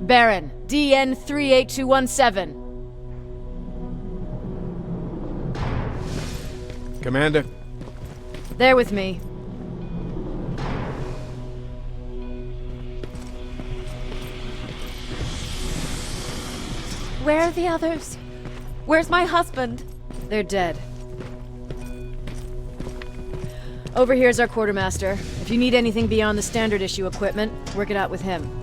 Baron, DN 38217. Commander? They're with me. Where are the others? Where's my husband? They're dead. Over here's our quartermaster. If you need anything beyond the standard issue equipment, work it out with him.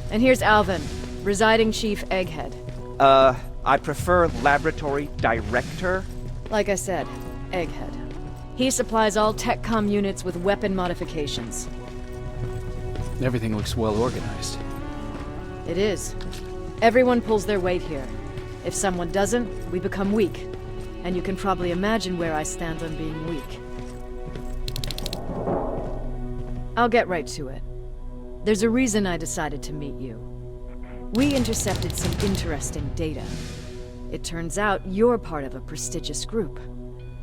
And here's Alvin, Residing Chief Egghead. I prefer Laboratory Director. Like I said, Egghead. He supplies all TechCom units with weapon modifications. Everything looks well organized. It is. Everyone pulls their weight here. If someone doesn't, we become weak. And you can probably imagine where I stand on being weak. I'll get right to it. There's a reason I decided to meet you. We intercepted some interesting data. It turns out you're part of a prestigious group.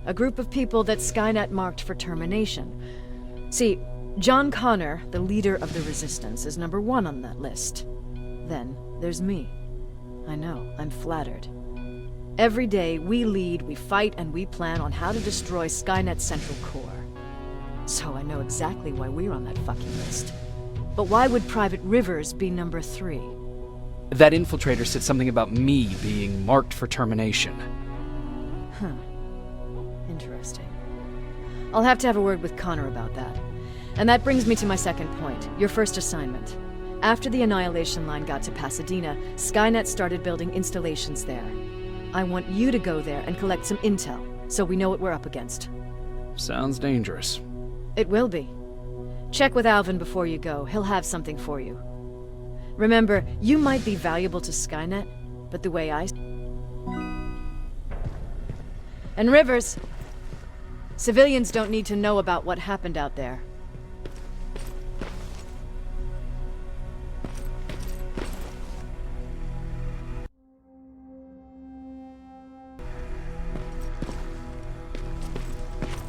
A group of people that Skynet marked for termination. See, John Connor, the leader of the Resistance, is number 1 on that list. Then there's me. I know, I'm flattered. Every day, we lead, we fight, and we plan on how to destroy Skynet's central core. So I know exactly why we're on that fucking list. But why would Private Rivers be number 3? That infiltrator said something about me being marked for termination. Huh. Interesting. I'll have to have a word with Connor about that. And that brings me to my second point, your first assignment. After the Annihilation Line got to Pasadena, Skynet started building installations there. I want you to go there and collect some intel, so we know what we're up against. Sounds dangerous. It will be. Check with Alvin before you go. He'll have something for you. Remember, you might be valuable to Skynet, but the way I... And Rivers, civilians don't need to know about what happened out there.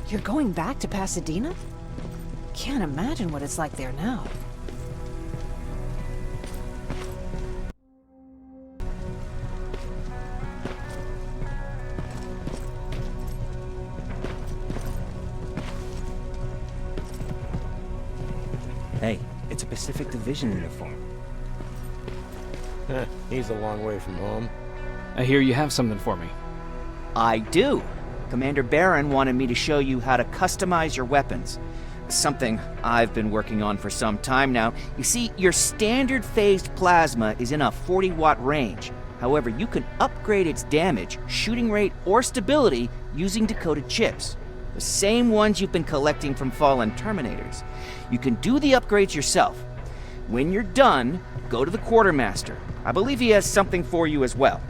You're going back to Pasadena? Can't imagine what it's like there now. Hey, it's a Pacific Division uniform. He's a long way from home. I hear you have something for me. I do. Commander Barron wanted me to show you how to customize your weapons. Something I've been working on for some time now. You see, your standard phased plasma is in a 40-watt range. However, you can upgrade its damage, shooting rate, or stability using decoded chips. The same ones you've been collecting from fallen Terminators. You can do the upgrades yourself. When you're done, go to the quartermaster. I believe he has something for you as well.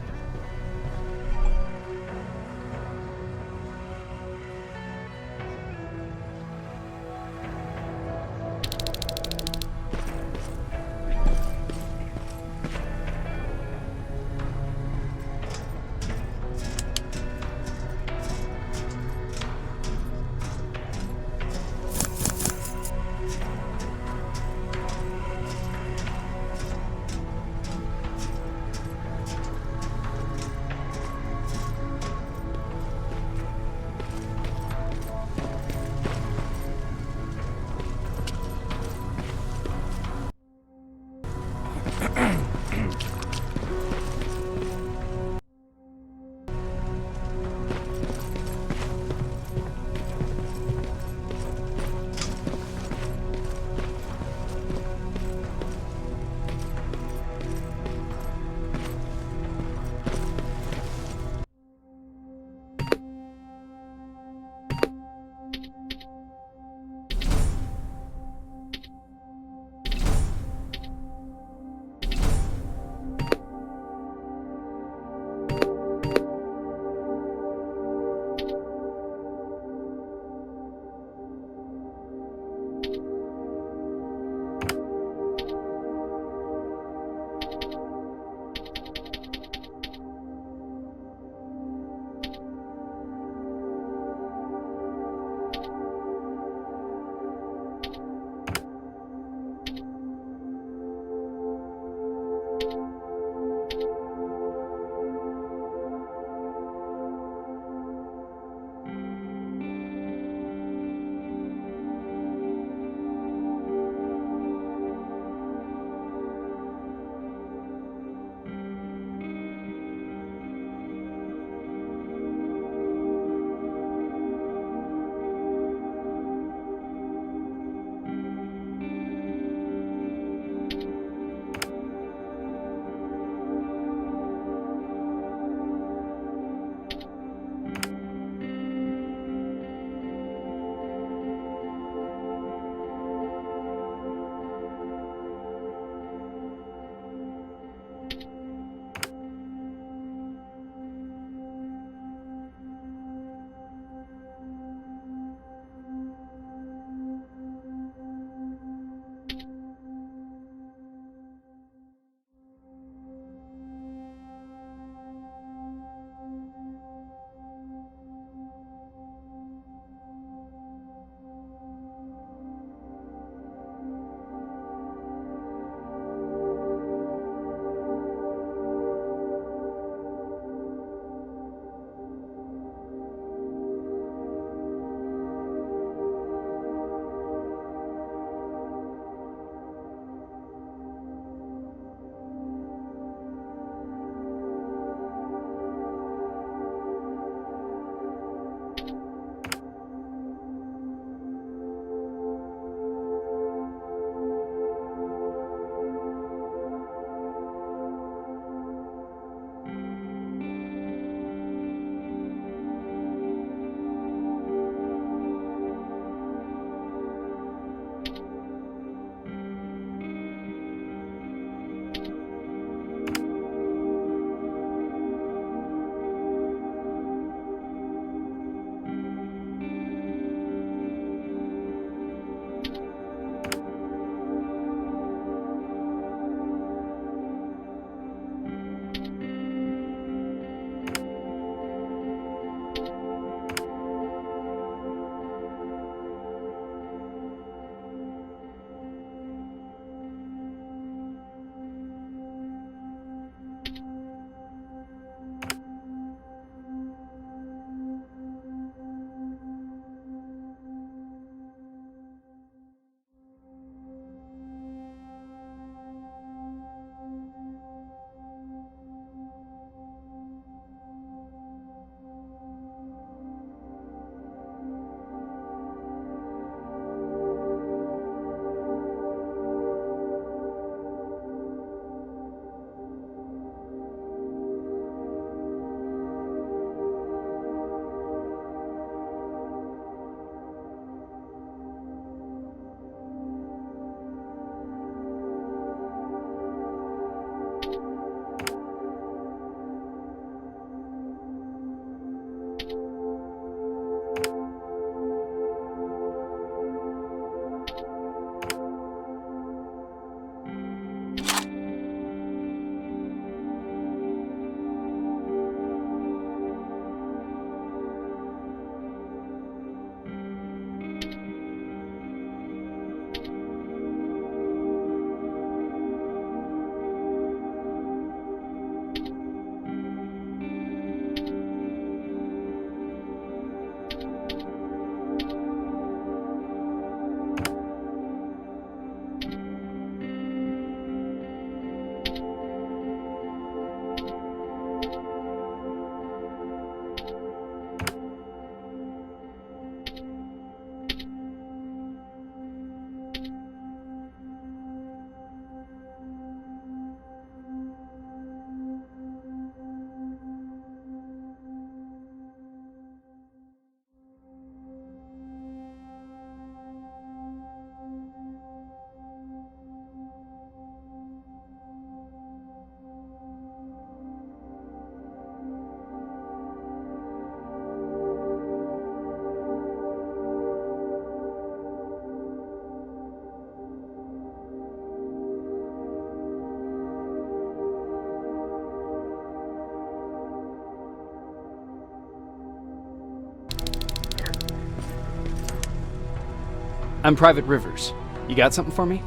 I'm Private Rivers. You got something for me?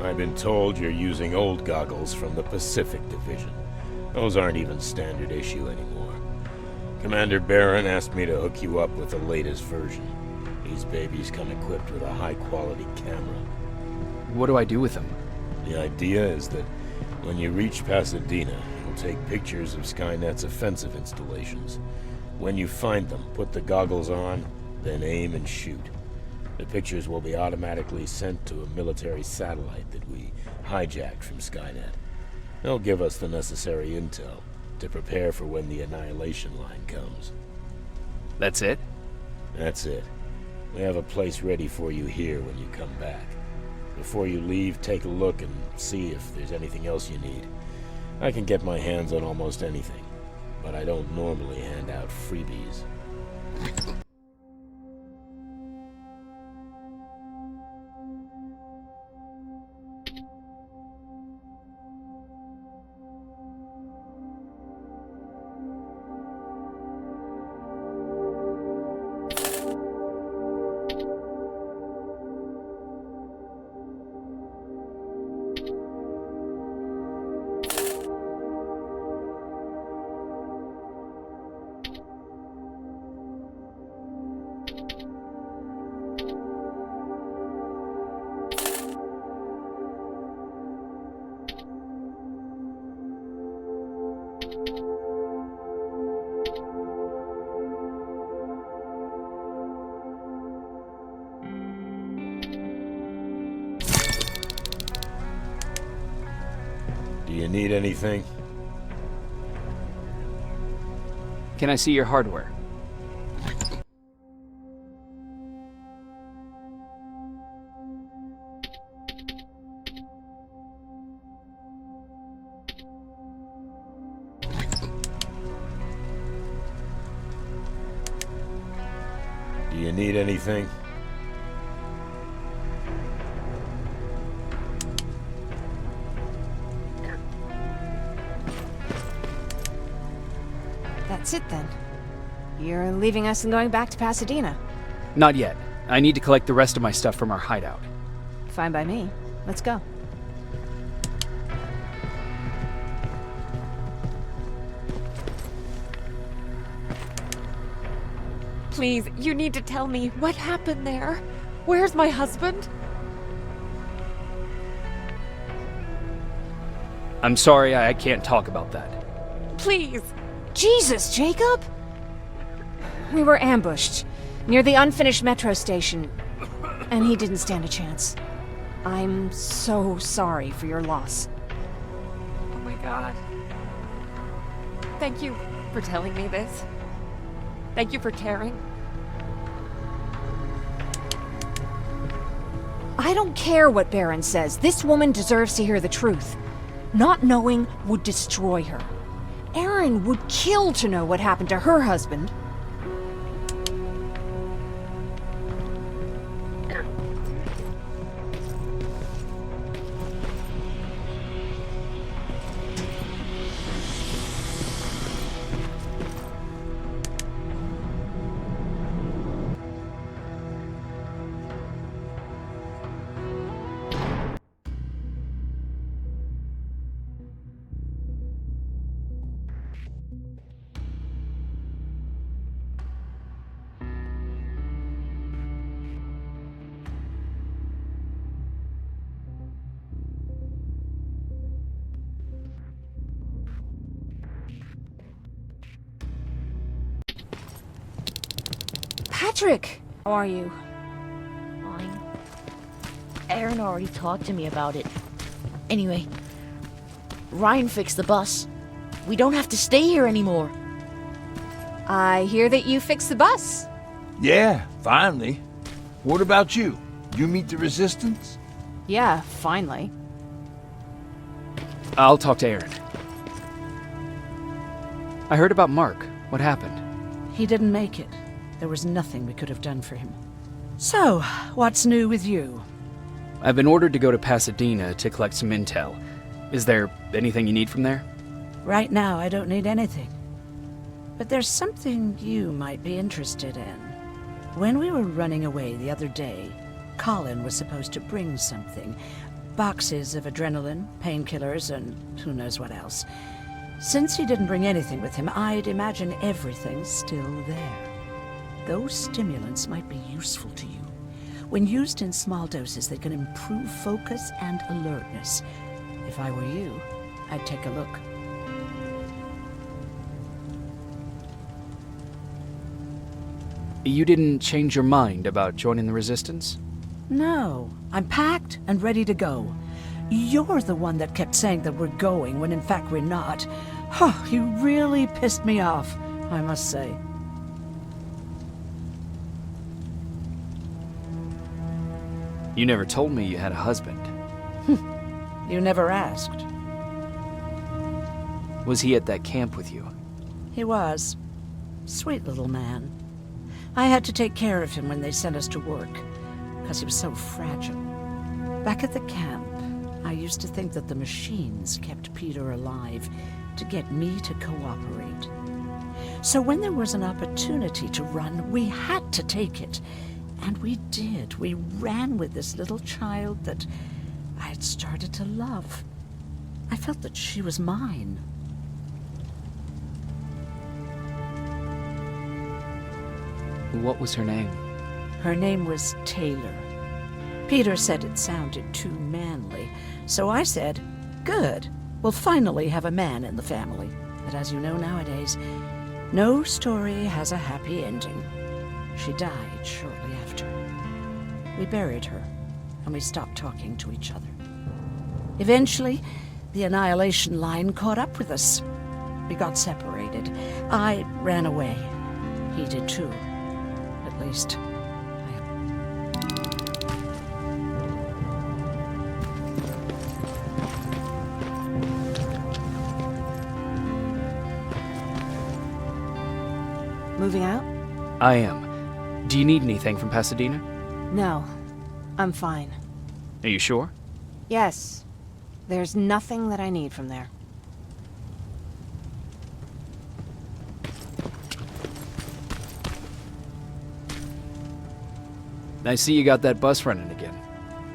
I've been told you're using old goggles from the Pacific Division. Those aren't even standard issue anymore. Commander Barron asked me to hook you up with the latest version. These babies come equipped with a high-quality camera. What do I do with them? The idea is that when you reach Pasadena, you'll take pictures of Skynet's offensive installations. When you find them, put the goggles on, then aim and shoot. The pictures will be automatically sent to a military satellite that we hijacked from Skynet. They'll give us the necessary intel to prepare for when the annihilation line comes. That's it? That's it. We have a place ready for you here when you come back. Before you leave, take a look and see if there's anything else you need. I can get my hands on almost anything, but I don't normally hand out freebies. Do you need anything? Can I see your hardware? Do you need anything? That's it then. You're leaving us and going back to Pasadena. Not yet. I need to collect the rest of my stuff from our hideout. Fine by me. Let's go. Please, you need to tell me what happened there. Where's my husband? I'm sorry, I can't talk about that. Please. Jesus, Jacob! We were ambushed near the unfinished metro station, and he didn't stand a chance. I'm so sorry for your loss. Oh my God. Thank you for telling me this. Thank you for caring. I don't care what Barron says. This woman deserves to hear the truth. Not knowing would destroy her. Erin would kill to know what happened to her husband. Patrick! How are you? Fine. Erin already talked to me about it. Anyway, Ryan fixed the bus. We don't have to stay here anymore. I hear that you fixed the bus. Yeah, finally. What about you? You meet the resistance? Yeah, finally. I'll talk to Erin. I heard about Mark. What happened? He didn't make it. There was nothing we could have done for him. So, what's new with you? I've been ordered to go to Pasadena to collect some intel. Is there anything you need from there? Right now, I don't need anything. But there's something you might be interested in. When we were running away the other day, Colin was supposed to bring something. Boxes of adrenaline, painkillers, and who knows what else. Since he didn't bring anything with him, I'd imagine everything's still there. Those stimulants might be useful to you. When used in small doses, they can improve focus and alertness. If I were you, I'd take a look. You didn't change your mind about joining the Resistance? No, I'm packed and ready to go. You're the one that kept saying that we're going when in fact we're not. Oh, you really pissed me off, I must say. You never told me you had a husband. You never asked. Was he at that camp with you? He was. Sweet little man. I had to take care of him when they sent us to work, because he was so fragile. Back at the camp, I used to think that the machines kept Peter alive to get me to cooperate. So when there was an opportunity to run, we had to take it. And we did. We ran with this little child that I had started to love. I felt that she was mine. What was her name? Her name was Taylor. Peter said it sounded too manly, so I said, good, we'll finally have a man in the family. But as you know nowadays, no story has a happy ending. She died shortly after. We buried her, and we stopped talking to each other. Eventually, the Annihilation Line caught up with us. We got separated. I ran away. He did too. At least, Moving out? I am. Do you need anything from Pasadena? No. I'm fine. Are you sure? Yes. There's nothing that I need from there. I see you got that bus running again.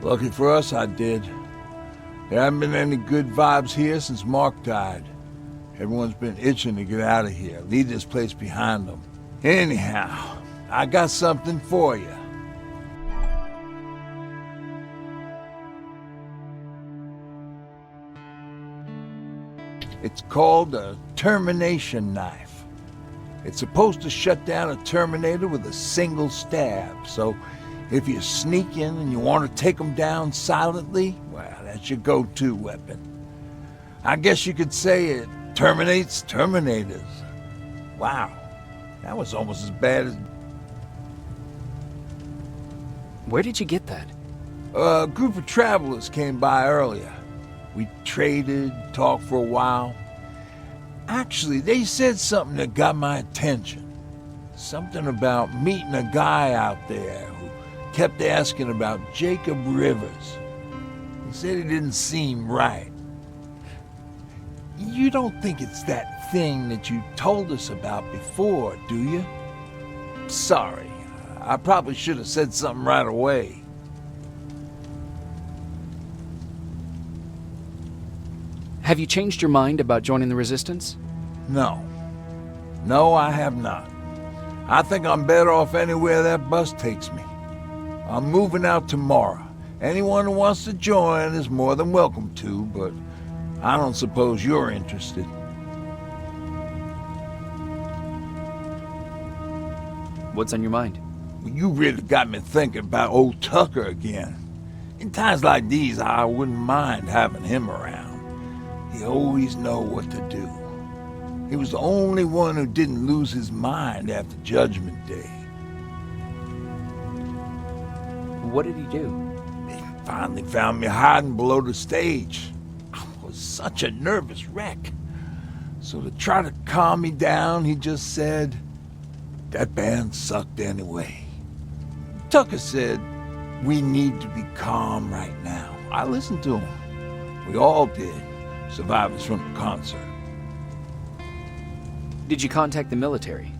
Lucky for us, I did. There haven't been any good vibes here since Mark died. Everyone's been itching to get out of here, leave this place behind them. Anyhow, I got something for you. It's called a termination knife. It's supposed to shut down a Terminator with a single stab, so if you sneak in and you want to take them down silently, well, that's your go-to weapon. I guess you could say it terminates Terminators. Wow, that was almost as bad as... Where did you get that? A group of travelers came by earlier. We traded, talked for a while. Actually, they said something that got my attention. Something about meeting a guy out there who kept asking about Jacob Rivers. He said he didn't seem right. You don't think it's that thing that you told us about before, do you? Sorry, I probably should have said something right away. Have you changed your mind about joining the Resistance? No. No, I have not. I think I'm better off anywhere that bus takes me. I'm moving out tomorrow. Anyone who wants to join is more than welcome to, but I don't suppose you're interested. What's on your mind? You really got me thinking about old Tucker again. In times like these, I wouldn't mind having him around. He always know what to do. He was the only one who didn't lose his mind after Judgment Day. What did he do? He finally found me hiding below the stage. I was such a nervous wreck. So to try to calm me down, he just said, that band sucked anyway. Tucker said, we need to be calm right now. I listened to him. We all did. Survivors from the concert. Did you contact the military?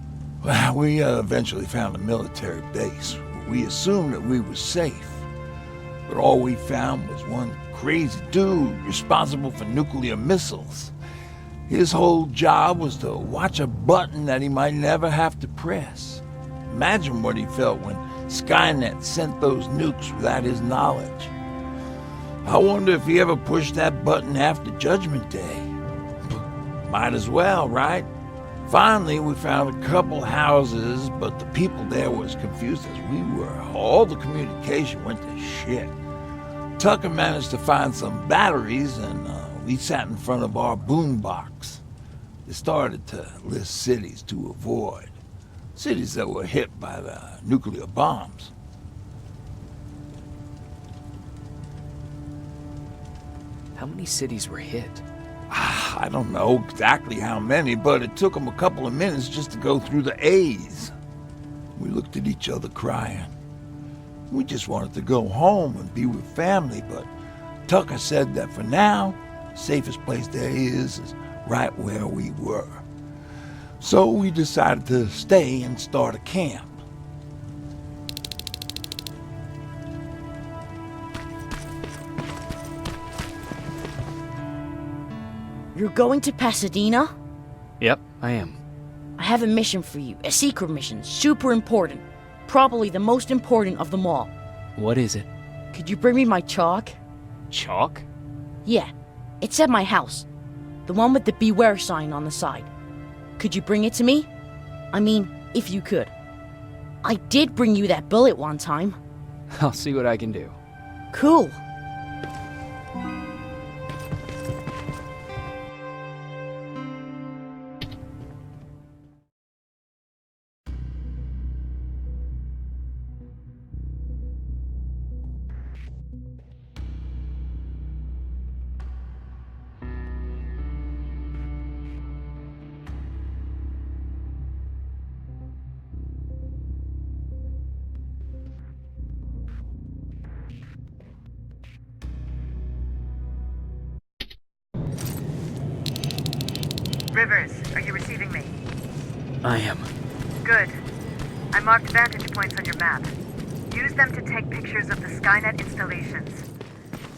Well, we eventually found a military base. We assumed that we were safe. but all we found was one crazy dude responsible for nuclear missiles. His whole job was to watch a button that he might never have to press. Imagine what he felt when Skynet sent those nukes without his knowledge. I wonder if he ever pushed that button after Judgment Day. Might as well, right? Finally, we found a couple houses, but the people there were as confused as we were. All the communication went to shit. Tucker managed to find some batteries, and we sat in front of our boombox. They started to list cities to avoid. Cities that were hit by the nuclear bombs. How many cities were hit? I don't know exactly how many, but it took them a couple of minutes just to go through the A's. We looked at each other crying. We just wanted to go home and be with family, but Tucker said that for now, the safest place there is right where we were. So we decided to stay and start a camp. You're going to Pasadena? Yep, I am. I have a mission for you. A secret mission. Super important. Probably the most important of them all. What is it? Could you bring me my chalk? Chalk? Yeah. It's at my house. The one with the beware sign on the side. Could you bring it to me? I mean, if you could. I did bring you that bullet one time. I'll see what I can do. Cool. Rivers, are you receiving me? I am. Good. I marked vantage points on your map. Use them to take pictures of the Skynet installations.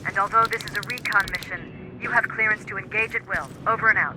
And although this is a recon mission, you have clearance to engage at will. Over and out.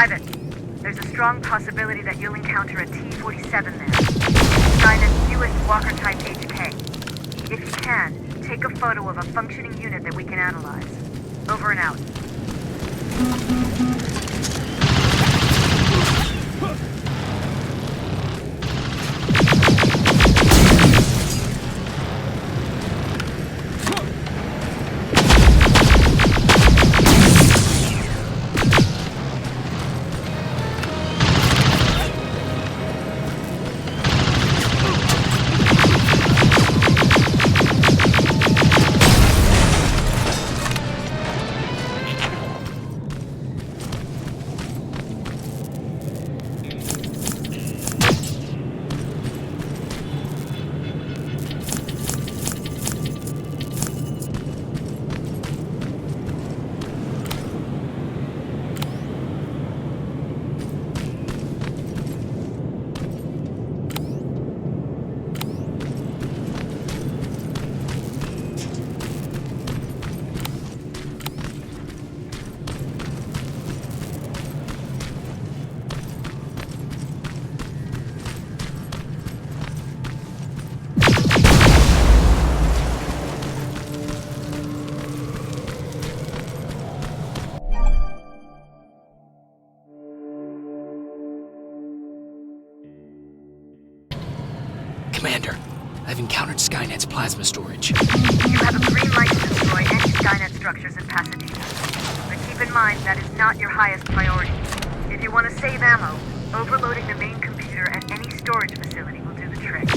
Private, there's a strong possibility that you'll encounter a T-47 there. Skynet's newest Walker-type HK. If you can, take a photo of a functioning unit that we can analyze. Over and out. Commander, I've encountered Skynet's plasma storage. You have a green light to destroy any Skynet structures in Pasadena. But keep in mind that is not your highest priority. If you want to save ammo, overloading the main computer at any storage facility will do the trick.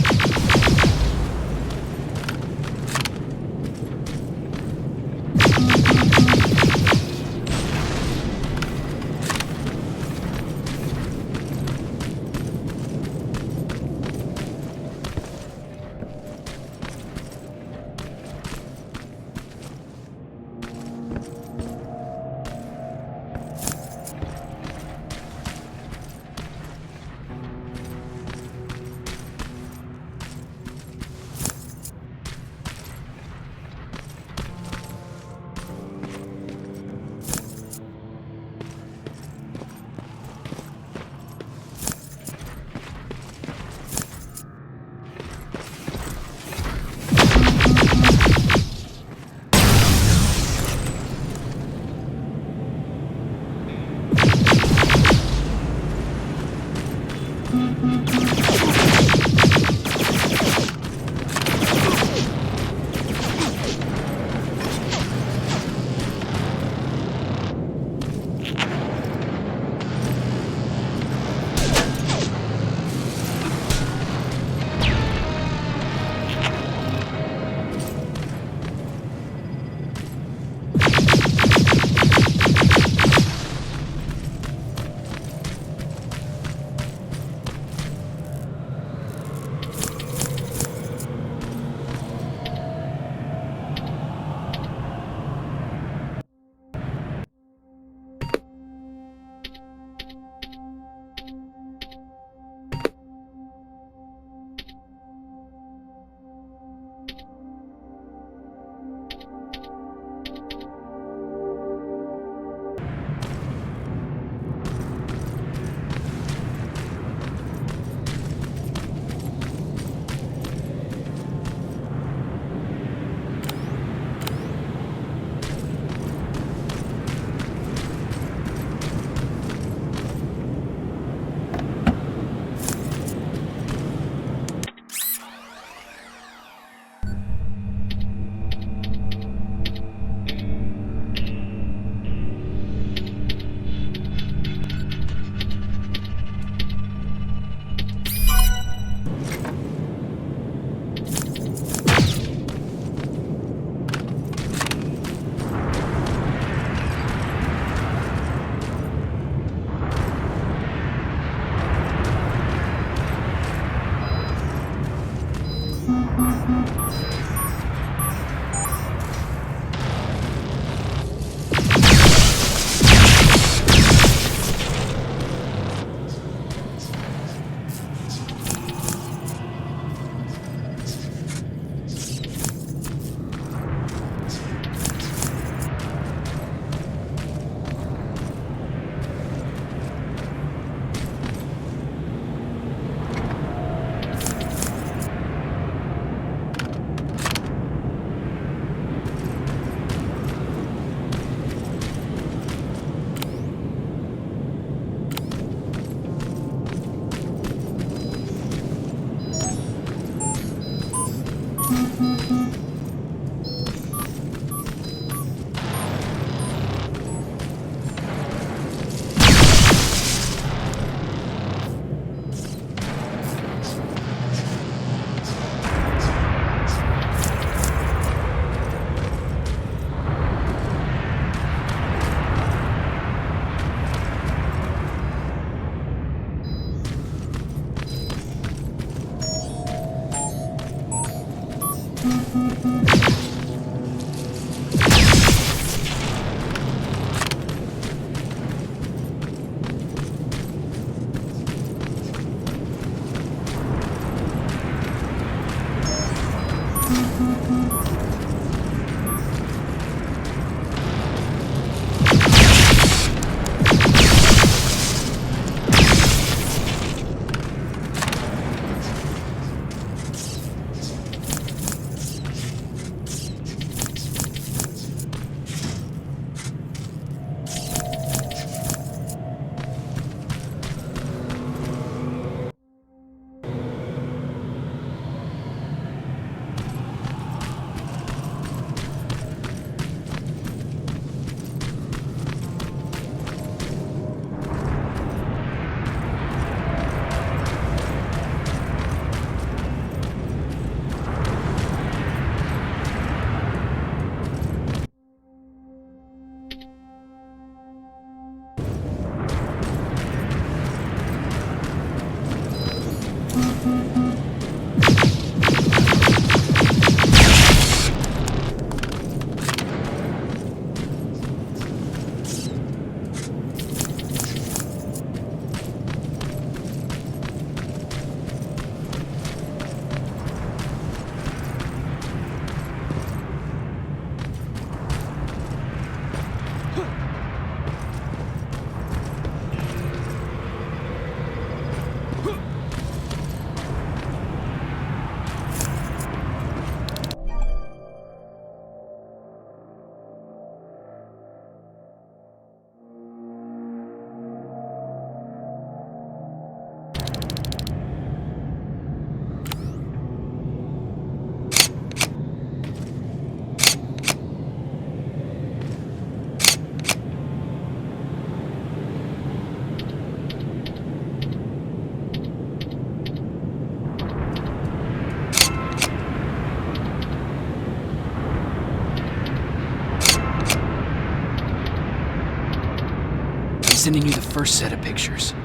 sending you the first set of pictures.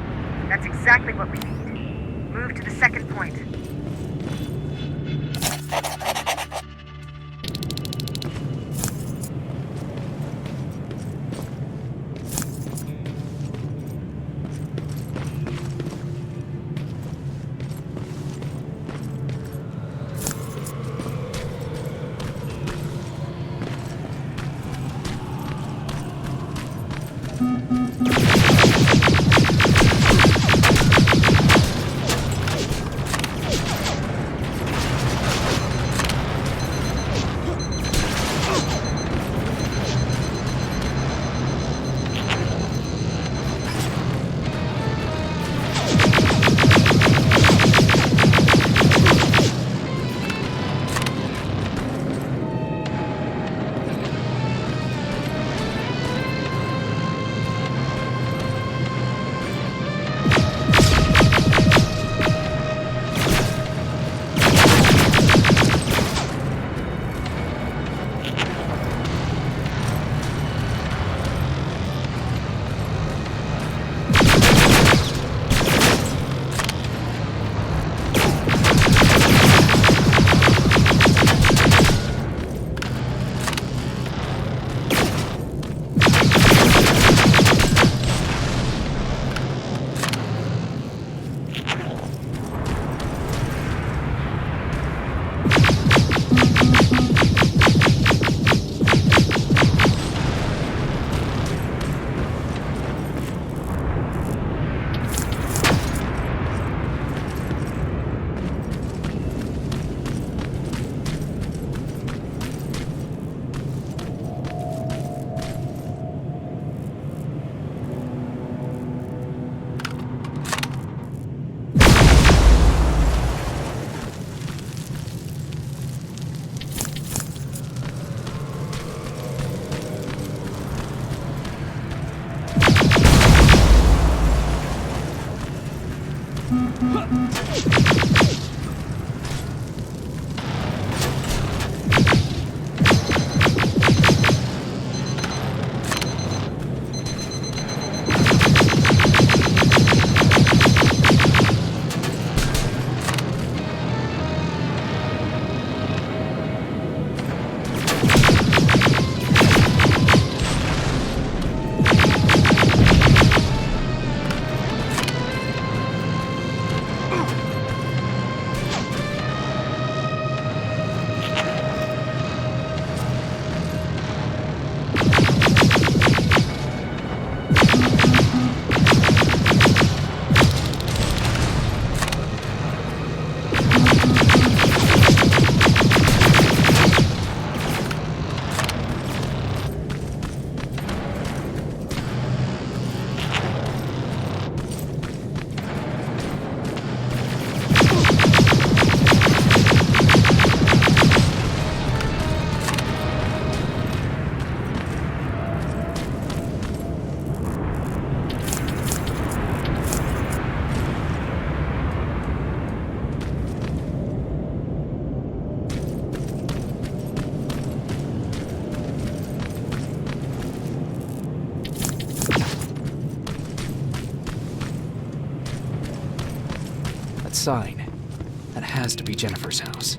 That's exactly what we need. Move to the second point. Sign. That has to be Jennifer's house.